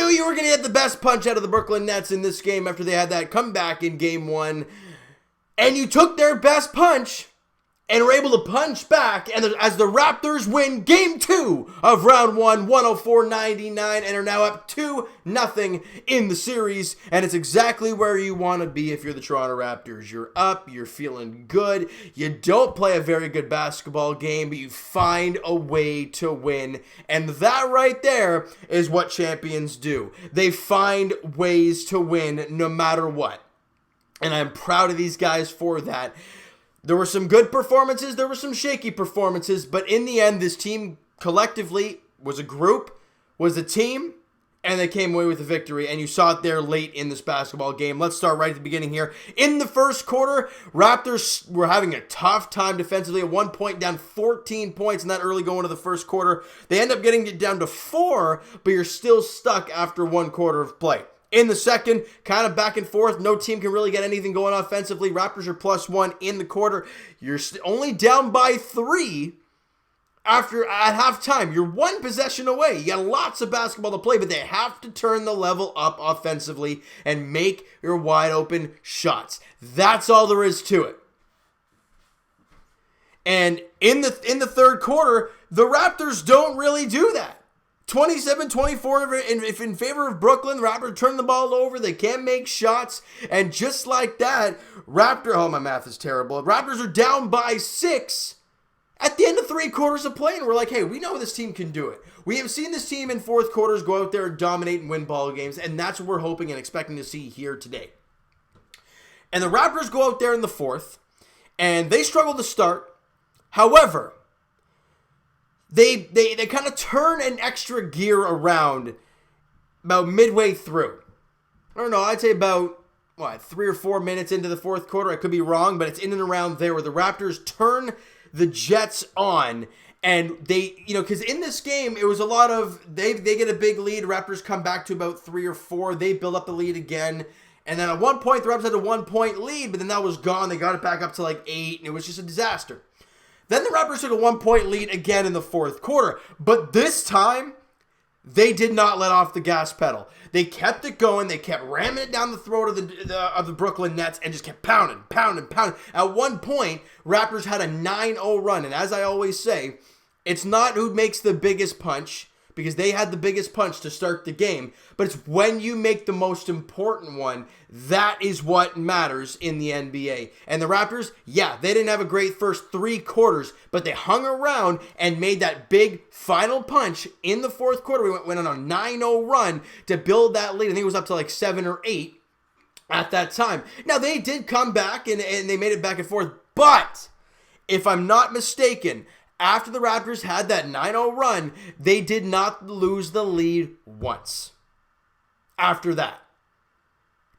knew you were going to get the best punch out of the Brooklyn Nets in this game after they had that comeback in game 1. And you took their best punch and were able to punch back, and as the Raptors win Game 2 of Round 1, 104-99, and are now up 2-0 in the series, and it's exactly where you want to be if you're the Toronto Raptors. You're up, you're feeling good, you don't play a very good basketball game, but you find a way to win, and that right there is what champions do. They find ways to win no matter what, and I'm proud of these guys for that. There were some good performances, there were some shaky performances, but in the end, this team collectively was a group, was a team, and they came away with a victory, and you saw it there late in this basketball game. Let's start right at the beginning here. In the first quarter, Raptors were having a tough time defensively. At one point, down 14 points in that early going into the first quarter. They end up getting it down to 4, but you're still stuck after one quarter of play. In the second, kind of back and forth. No team can really get anything going offensively. Raptors are +1 in the quarter. You're only down by 3 at halftime. You're one possession away. You got lots of basketball to play, but they have to turn the level up offensively and make your wide open shots. That's all there is to it. And in the third quarter, the Raptors don't really do that. 27-24 in favor of Brooklyn. The Raptors turn the ball over. They can't make shots. And just like that, oh, my math is terrible. Raptors are down by 6 at the end of 3 quarters of play. And we're like, hey, we know this team can do it. We have seen this team in fourth quarters go out there and dominate and win ball games. And that's what we're hoping and expecting to see here today. And the Raptors go out there in the fourth. And they struggle to start. However, They kind of turn an extra gear around about midway through. I don't know, I'd say about, 3 or 4 minutes into the fourth quarter. I could be wrong, but it's in and around there where the Raptors turn the Jets on. And they, because in this game, it was a lot of, they get a big lead. Raptors come back to about 3 or 4. They build up the lead again. And then at one point, the Raptors had a 1-point lead, but then that was gone. They got it back up to like 8, and it was just a disaster. Then the Raptors took a 1-point lead again in the fourth quarter. But this time, they did not let off the gas pedal. They kept it going. They kept ramming it down the throat of the Brooklyn Nets and just kept pounding. At one point, Raptors had a 9-0 run. And as I always say, it's not who makes the biggest punch, because they had the biggest punch to start the game. But it's when you make the most important one, that is what matters in the NBA. And the Raptors, they didn't have a great first 3 quarters, but they hung around and made that big final punch in the fourth quarter. We went on a 9-0 run to build that lead. I think it was up to like 7 or 8 at that time. Now, they did come back and they made it back and forth. But if I'm not mistaken, after the Raptors had that 9-0 run, they did not lose the lead once. After that,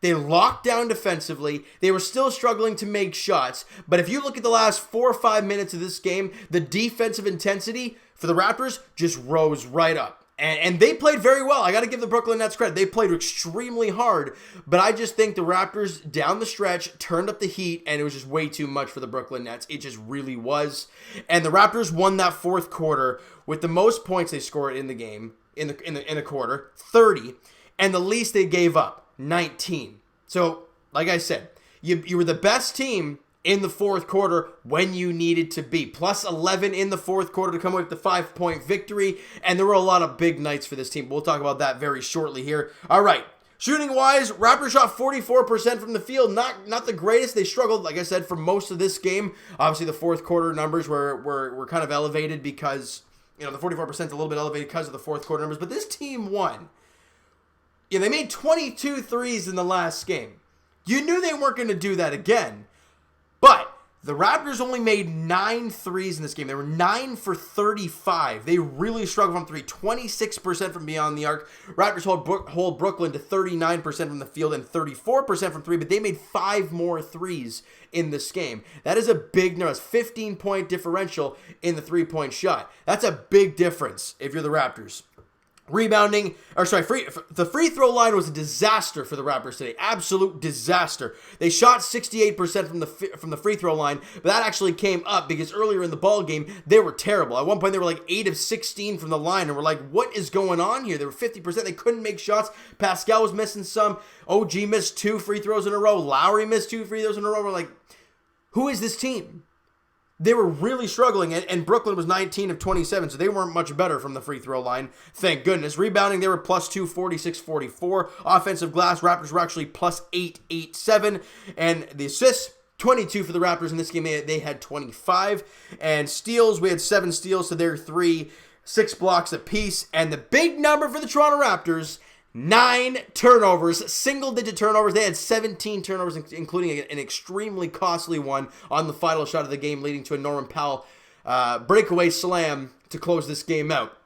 they locked down defensively. They were still struggling to make shots. But if you look at the last 4 or 5 minutes of this game, the defensive intensity for the Raptors just rose right up. And they played very well. I got to give the Brooklyn Nets credit. They played extremely hard. But I just think the Raptors down the stretch turned up the heat, and it was just way too much for the Brooklyn Nets. It just really was. And the Raptors won that fourth quarter with the most points they scored in the game, in the quarter, 30. And the least they gave up, 19. So, like I said, you were the best team in the fourth quarter when you needed to be. Plus 11 in the fourth quarter to come away with the 5-point victory. And there were a lot of big nights for this team. We'll talk about that very shortly here. All right. Shooting-wise, Raptors shot 44% from the field. Not the greatest. They struggled, like I said, for most of this game. Obviously, the fourth quarter numbers were kind of elevated because, the 44% is a little bit elevated because of the fourth quarter numbers. But this team won. They made 22 threes in the last game. You knew they weren't going to do that again. But the Raptors only made 9 threes in this game. They were 9 for 35. They really struggled from 3. 26% from beyond the arc. Raptors hold Brooklyn to 39% from the field and 34% from 3. But they made 5 more threes in this game. That is a big number. It's 15-point differential in the 3-point shot. That's a big difference if you're the Raptors. Rebounding, the free throw line was a disaster for the Raptors today. Absolute disaster. They shot 68% from the free throw line, but that actually came up because earlier in the ball game, they were terrible. At one point, they were like 8 of 16 from the line, and we're like, what is going on here? They were 50%. They couldn't make shots. Pascal was missing some. OG missed 2 free throws in a row. Lowry missed 2 free throws in a row. We're like, who is this team? They were really struggling, and Brooklyn was 19 of 27, so they weren't much better from the free throw line. Thank goodness. Rebounding, they were plus 2, 46-44. Offensive glass, Raptors were actually plus 8, 8-7. And the assists, 22 for the Raptors in this game. They had 25. And steals, we had 7 steals to their 3, 6 blocks apiece. And the big number for the Toronto Raptors, 9 turnovers, single-digit turnovers. They had 17 turnovers, including an extremely costly one on the final shot of the game, leading to a Norman Powell breakaway slam to close this game out.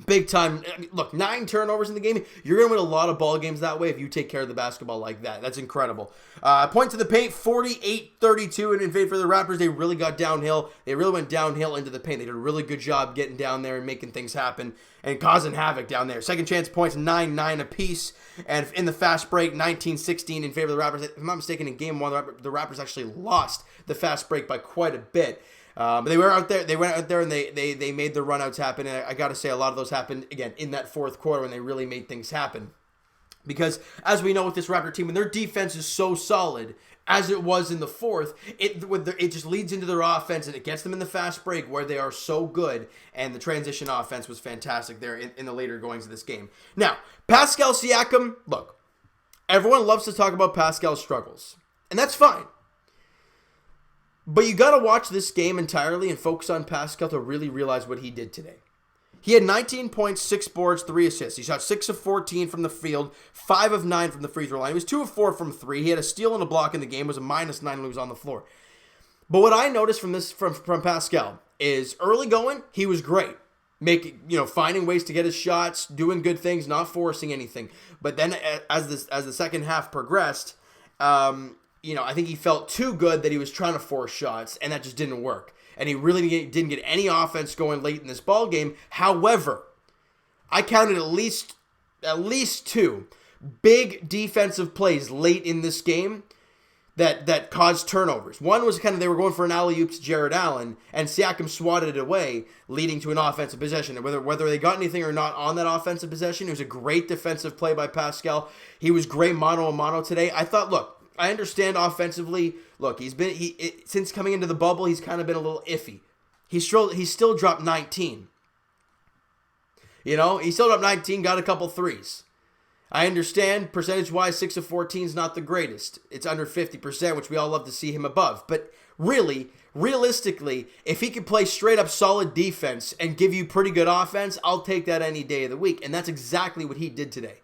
Big time. Look, 9 turnovers in the game. You're going to win a lot of ball games that way if you take care of the basketball like that. That's incredible. Points to the paint, 48-32 in favor for the Raptors. They really got downhill. They really went downhill into the paint. They did a really good job getting down there and making things happen and causing havoc down there. Second chance points, 9-9 apiece. And in the fast break, 19-16 in favor of the Raptors. If I'm not mistaken, in game 1, the Raptors actually lost the fast break by quite a bit. But they were out there. They went out there and they made the runouts happen. And I got to say, a lot of those happened again in that fourth quarter when they really made things happen. Because as we know with this Raptor team, when their defense is so solid as it was in the fourth, it just leads into their offense and it gets them in the fast break where they are so good. And the transition offense was fantastic there in the later goings of this game. Now, Pascal Siakam, look, everyone loves to talk about Pascal's struggles, and that's fine. But you got to watch this game entirely and focus on Pascal to really realize what he did today. He had 19 points, 6 boards, 3 assists. He shot 6 of 14 from the field, 5 of 9 from the free throw line. He was 2 of 4 from 3. He had a steal and a block in the game. It was a -9 when he was on the floor. But what I noticed from Pascal is early going, he was great. Finding ways to get his shots, doing good things, not forcing anything. But then as the second half progressed, I think he felt too good that he was trying to force shots, and that just didn't work. And he really didn't get any offense going late in this ball game. However, I counted at least 2 big defensive plays late in this game that caused turnovers. One was they were going for an alley-oop to Jared Allen, and Siakam swatted it away, leading to an offensive possession. And whether they got anything or not on that offensive possession, it was a great defensive play by Pascal. He was great mano-a-mano today. I thought, look, I understand offensively. Look, since coming into the bubble, he's kind of been a little iffy. He still dropped 19. He still dropped 19, got a couple threes. I understand percentage-wise, 6 of 14 is not the greatest. It's under 50%, which we all love to see him above. But realistically, if he could play straight-up solid defense and give you pretty good offense, I'll take that any day of the week. And that's exactly what he did today.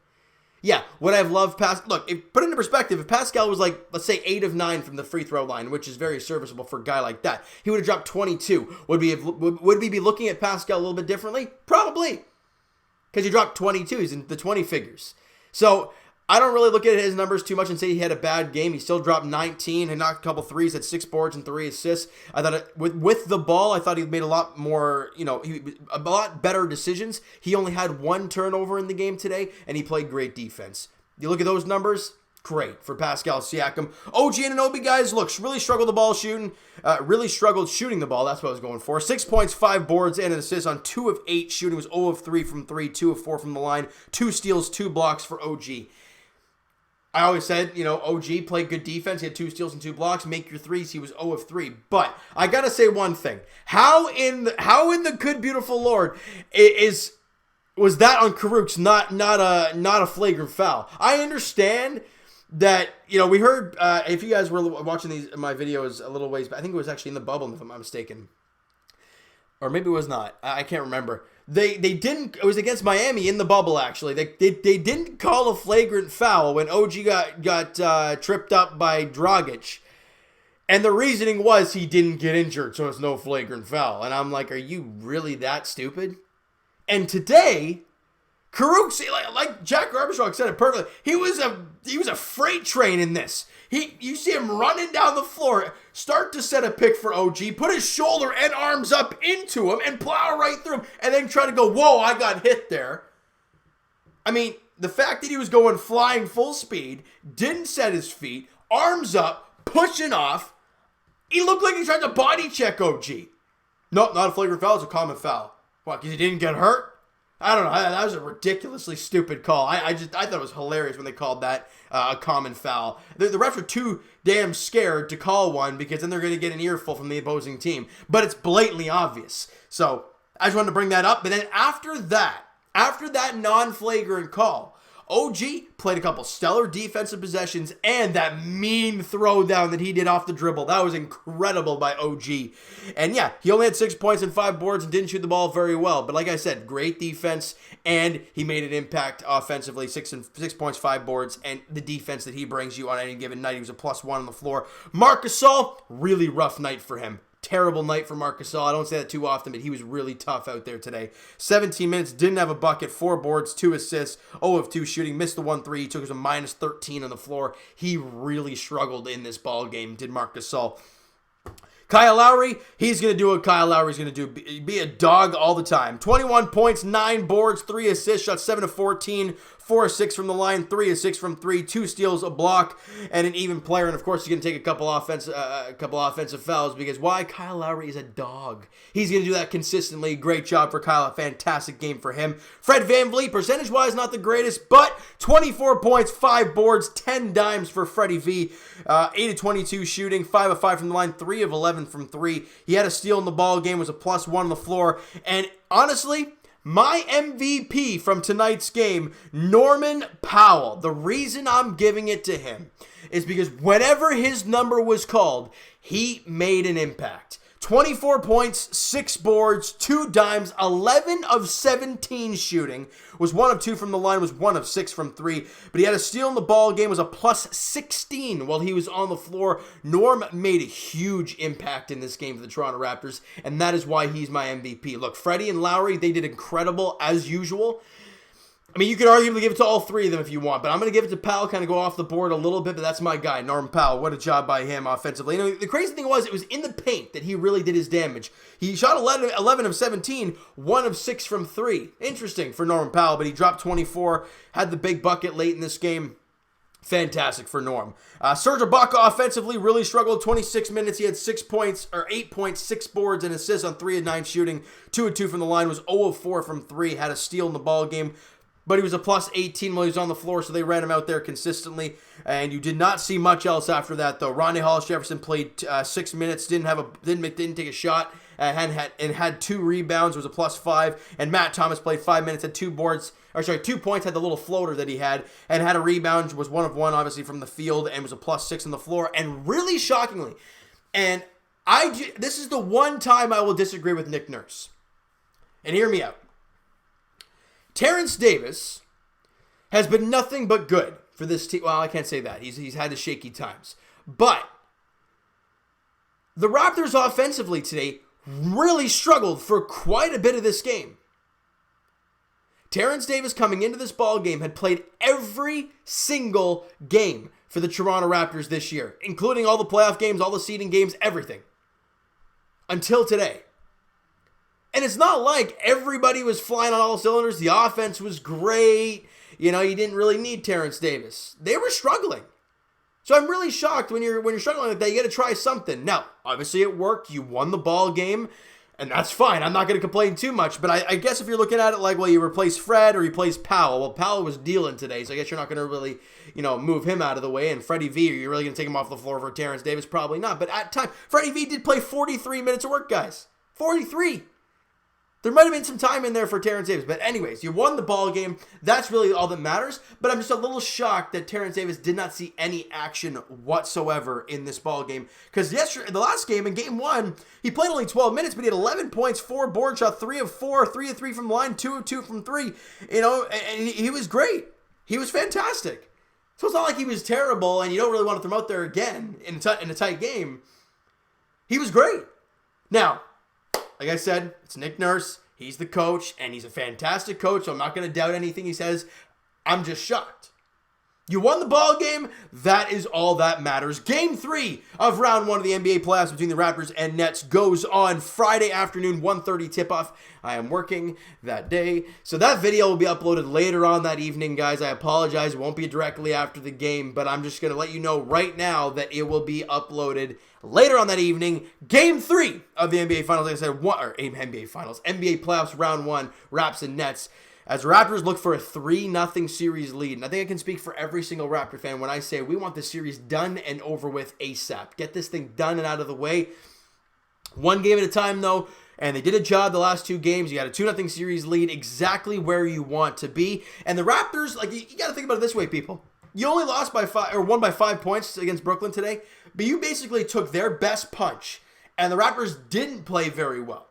Yeah, would I have loved look, put it into perspective, if Pascal was let's say 8 of 9 from the free throw line, which is very serviceable for a guy like that, he would have dropped 22. Would we be looking at Pascal a little bit differently? Probably. Because he dropped 22. He's in the 20 figures. So, I don't really look at his numbers too much and say he had a bad game. He still dropped 19 and knocked a couple threes, had 6 boards and 3 assists. I thought with the ball, I thought he made a lot more, a lot better decisions. He only had 1 turnover in the game today, and he played great defense. You look at those numbers, great for Pascal Siakam. OG Anunoby, guys, really struggled the ball shooting. Really struggled shooting the ball. That's what I was going for. 6 points, 5 boards, and an assist on 2 of 8 shooting. It was 0 of 3 from 3, 2 of 4 from the line, 2 steals, 2 blocks for OG. I always said, OG played good defense. He had 2 steals and 2 blocks. Make your threes. He was 0 of 3. But I gotta say one thing: how in the good beautiful Lord was that on Karuk's not a flagrant foul? I understand that we heard if you guys were watching my videos a little ways, but I think it was actually in the bubble, if I'm not mistaken, or maybe it was not. I can't remember. They didn't. It was against Miami in the bubble. Actually, they didn't call a flagrant foul when OG got tripped up by Dragic, and the reasoning was he didn't get injured, so it's no flagrant foul. And I'm like, are you really that stupid? And today, Karuk, like Jack Armstrong said it perfectly. He was a freight train in this. You see him running down the floor, start to set a pick for OG, put his shoulder and arms up into him and plow right through him, and then try to go, whoa, I got hit there. I mean, the fact that he was going flying full speed, didn't set his feet, arms up, pushing off, he looked like he tried to body check OG. Nope, not a flagrant foul, it's a common foul. What, because he didn't get hurt? I don't know. That was a ridiculously stupid call. I thought it was hilarious when they called that a common foul. The refs are too damn scared to call one because then they're going to get an earful from the opposing team. But it's blatantly obvious. So I just wanted to bring that up. But then after that non-flagrant call, OG played a couple stellar defensive possessions and that mean throwdown that he did off the dribble. That was incredible by OG. And yeah, he only had 6 points and 5 boards and didn't shoot the ball very well. But like I said, great defense, and he made an impact offensively. 6 points, 5 boards, and the defense that he brings you on any given night. He was a +1 on the floor. Marc Gasol, really rough night for him. Terrible night for Marc Gasol. I don't say that too often, but he was really tough out there today. 17 minutes, didn't have a bucket, 4 boards, 2 assists, 0 of 2 shooting, missed the 1 3. He took us a -13 on the floor. He really struggled in this ball game, did Marc Gasol. Kyle Lowry, he's going to do what Kyle Lowry's going to do. Be a dog all the time. 21 points, 9 boards, 3 assists, shot 7 of 14, 4 of 6 from the line, 3 of 6 from 3, 2 steals, a block, and an even player. And of course, he's going to take a couple offensive fouls because why? Kyle Lowry is a dog. He's going to do that consistently. Great job for Kyle. A fantastic game for him. Fred VanVleet, percentage-wise, not the greatest, but 24 points, 5 boards, 10 dimes for Freddie V. 8 of 22 shooting, 5 of 5 from the line, 3 of 11 from 3. He had a steal in the ball game, was a +1 on the floor, and honestly, my MVP from tonight's game, Norman Powell. The reason I'm giving it to him is because whenever his number was called, he made an impact. 24 points, 6 boards, 2 dimes, 11 of 17 shooting, was 1 of 2 from the line, was 1 of 6 from 3, but he had a steal in the ball game, was a +16 while he was on the floor. Norm made a huge impact in this game for the Toronto Raptors, and that is why he's my MVP. Look, Freddie and Lowry, they did incredible as usual. I mean, you could arguably give it to all 3 of them if you want, but I'm going to give it to Powell, kind of go off the board a little bit, but that's my guy, Norman Powell. What a job by him offensively. You know, the crazy thing was, it was in the paint that he really did his damage. He shot 11 of 17, 1 of 6 from 3. Interesting for Norman Powell, but he dropped 24, had the big bucket late in this game. Fantastic for Norm. Serge Ibaka offensively really struggled. 26 minutes, he had 8 points, 6 boards, and assists on 3 of 9 shooting. 2 of 2 from the line, was 0 of 4 from 3, had a steal in the ball game. But he was a +18 while he was on the floor, so they ran him out there consistently. And you did not see much else after that, though. Rondae Hollis-Jefferson played 6 minutes, didn't take a shot, and had 2 rebounds, was a +5. And Matt Thomas played 5 minutes, had 2 points, had the little floater that he had, and had a rebound, was 1 of 1, obviously, from the field, and was a +6 on the floor. And really shockingly, and this is the one time I will disagree with Nick Nurse. And hear me out. Terrence Davis has been nothing but good for this team. Well, I can't say that. He's had his shaky times. But the Raptors offensively today really struggled for quite a bit of this game. Terrence Davis coming into this ball game had played every single game for the Toronto Raptors this year, including all the playoff games, all the seeding games, everything. Until today. And it's not like everybody was flying on all cylinders. The offense was great. You know, you didn't really need Terrence Davis. They were struggling. So I'm really shocked when you're struggling like that. You got to try something. Now, obviously it worked. You won the ball game, and that's fine. I'm not going to complain too much. But I guess if you're looking at it like, well, you replace Fred or you replace Powell. Well, Powell was dealing today, so I guess you're not going to really, move him out of the way. And Freddie V, are you really going to take him off the floor for Terrence Davis? Probably not. But at time, Freddie V did play 43 minutes of work, guys. 43. There might have been some time in there for Terrence Davis. But anyways, you won the ball game. That's really all that matters. But I'm just a little shocked that Terrence Davis did not see any action whatsoever in this ball game. Because the last game, in game 1, he played only 12 minutes, but he had 11 points, 4 boards, shot 3 of 4, 3 of 3 from the line, 2 of 2 from 3. And he was great. He was fantastic. So it's not like he was terrible and you don't really want to throw him out there again in a tight game. He was great. Now, like I said, it's Nick Nurse. He's the coach, and he's a fantastic coach, so I'm not going to doubt anything he says. I'm just shocked. You won the ball game. That is all that matters. Game 3 of round 1 of the NBA playoffs between the Raptors and Nets goes on Friday afternoon, 1:30 tip-off. I am working that day, so that video will be uploaded later on that evening, guys. I apologize. It won't be directly after the game, but I'm just going to let you know right now that it will be uploaded later on that evening. Game 3 of the NBA Finals, like I said, NBA playoffs round 1, Raps and Nets. As Raptors look for a 3-0 series lead. And I think I can speak for every single Raptor fan when I say we want this series done and over with ASAP. Get this thing done and out of the way. One game at a time, though. And they did a job the last 2 games. You got a 2-0 series lead, exactly where you want to be. And the Raptors, like, you got to think about it this way, people. You only lost by 5 or won by 5 points against Brooklyn today, but you basically took their best punch, and the Raptors didn't play very well.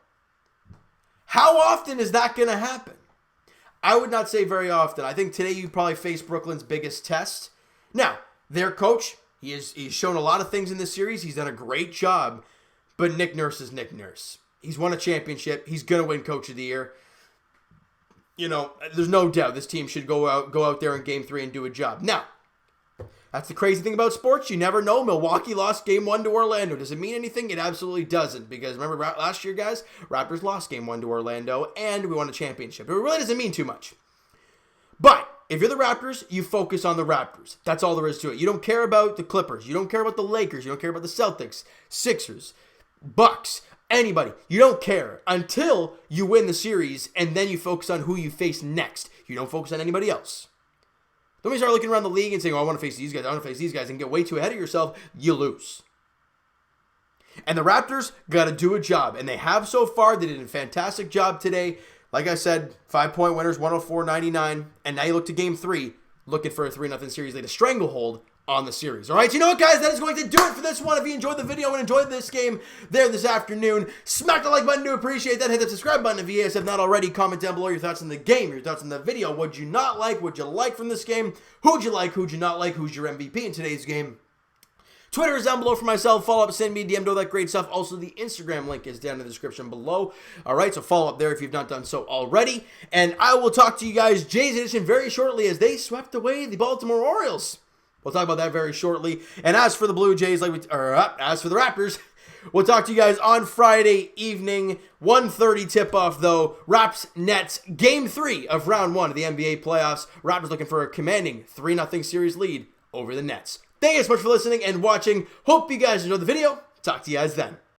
How often is that going to happen? I would not say very often. I think today you probably face Brooklyn's biggest test. Now, their coach, he's shown a lot of things in this series. He's done a great job, but Nick Nurse is Nick Nurse. He's won a championship. He's going to win Coach of the Year. You know, there's no doubt this team should go out there in Game 3 and do a job. Now, that's the crazy thing about sports. You never know. Milwaukee lost Game 1 to Orlando. Does it mean anything? It absolutely doesn't. Because remember last year, guys, Raptors lost Game 1 to Orlando, and we won a championship. It really doesn't mean too much. But if you're the Raptors, you focus on the Raptors. That's all there is to it. You don't care about the Clippers. You don't care about the Lakers. You don't care about the Celtics, Sixers, Bucks, anybody. You don't care until you win the series, and then you focus on who you face next. You don't focus on anybody else. Don't you start looking around the league and saying, oh, I want to face these guys, I want to face these guys, and get way too ahead of yourself, you lose. And the Raptors got to do a job, and they have so far. They did a fantastic job today. Like I said, 5-point winners, 104-99, and now you look to Game 3, looking for a 3-0 series lead, a stranglehold on the series. All right, so you know what, guys? That is going to do it for this one. If you enjoyed the video and enjoyed this game there this afternoon, smack the like button to appreciate that. Hit the subscribe button if you guys have not already. Comment down below your thoughts on the game, your thoughts on the video. What'd you not like? What'd you like from this game? Who'd you like? Who'd you not like? Who's your MVP in today's game? Twitter is down below for myself. Follow up, send me a DM, do all that great stuff. Also, the Instagram link is down in the description below. All right, so follow up there if you've not done so already. And I will talk to you guys, Jays Edition, very shortly as they swept away the Baltimore Orioles. We'll talk about that very shortly. And as for the Blue Jays, as for the Raptors, we'll talk to you guys on Friday evening, 1:30 tip-off, though. Raps, Nets, Game 3 of Round 1 of the NBA playoffs. Raptors looking for a commanding 3-0 series lead over the Nets. Thank you so much for listening and watching. Hope you guys enjoyed the video. Talk to you guys then.